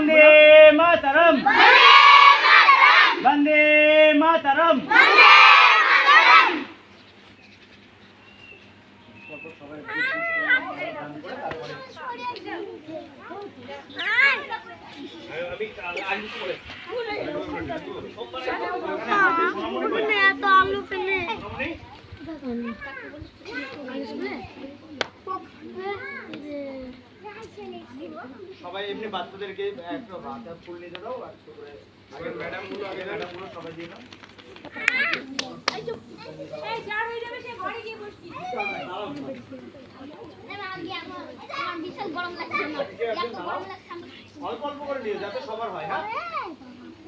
वंदे मातरम वंदे मातरम। সবাই এমনি বাচ্চাদেরকে একটা হাতে ফুল নিয়ে দাও আর করে আগে ম্যাডামগুলো সবাই দিয়ে নাও। এই যার হয়ে যাবে সে ঘরে গিয়ে বসবি। না আগে আমার বিশাল গরম লাগছে আমার। এত গরম লাগছে আমার। অল্প অল্প করে নিও যাতে সবার হয়। হ্যাঁ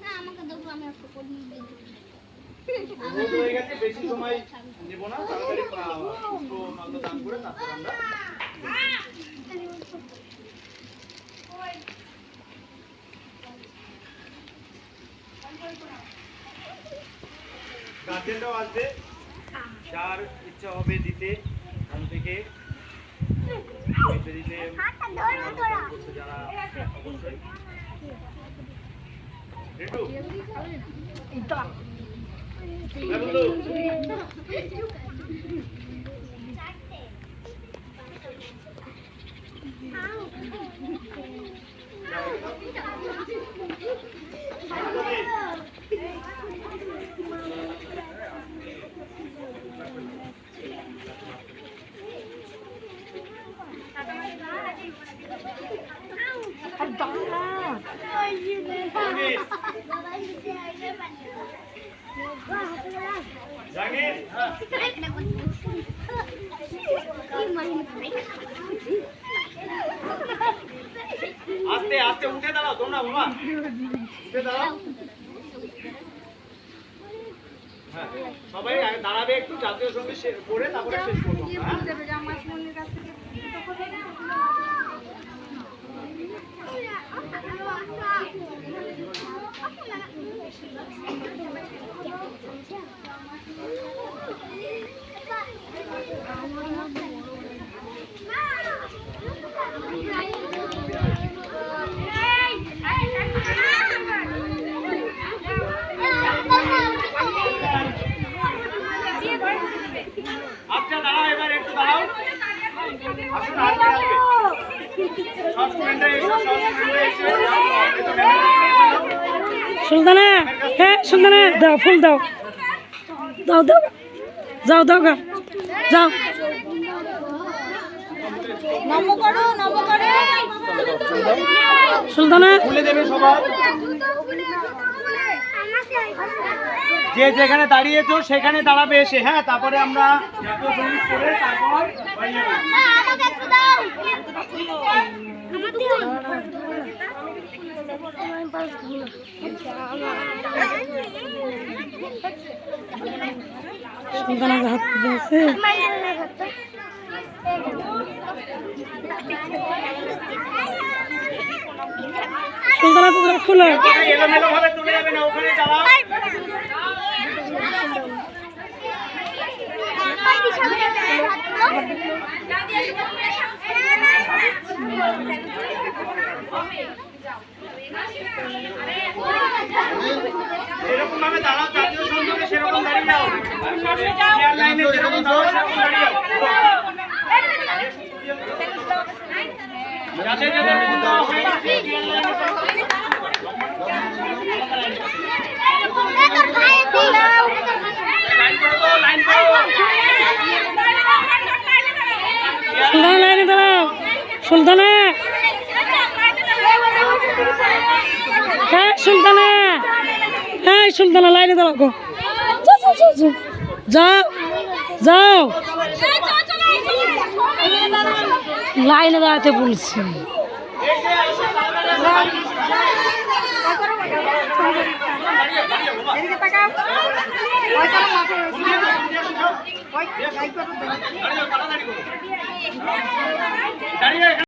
না আমাকে দাও আমি একটু করে নিয়ে দিই। রোদ হয়ে গেছে বেশি সময় নেব না তাড়াতাড়ি পুষ্প মাল্য দান করে তারপর আমরা গার্জেনরাও আসবে যার ইচ্ছা হবে দিতে ওখান থেকে দিতে যারা অবশ্যই আস্তে আস্তে উঠে দাঁড়াও তোমরা বাবা উঠে দাঁড়াও। হ্যাঁ সবাই দাঁড়াবে একটু জাতীয় সঙ্গীত পড়ে তারপরে শেষ করবো। আচ্ছা দাঁড়াও এবার একটু দাঁড়াও। আসুন সুলতানা হ্যাঁ সুলতানা দাও ফুল দাও দাও দাও যাও দাও গা যাও সুলতানা খুলে দেবে সবাই। যে যেখানে দাঁড়িয়েছো সেখানে দাঁড়াবে এসে। হ্যাঁ তারপরে আমরা জাতীয় সঙ্গীত করে তারপর সুলতানা হাত আছে সুলতানা তো খুলে এলোমেলো ভাবে চলে যাবে না ওখানে চালাও। এরকম ভাবে দাঁড়াও জাতীয় সঙ্গীতে সেরকম দাঁড়িয়ে যাও। লাইনে যেরকম দাঁড়াও সেরকম দাঁড়িয়ে যাও। যাতে যাতে সুলতানা লাইনে দাঁড়াও সুলতানা হ্যাঁ সুলতানা হ্যাঁ সুলতানা লাইনে দাঁড়াও গো যাও যাও লাইনে দাঁড়াতে বলছি। দাঁড়িয়ে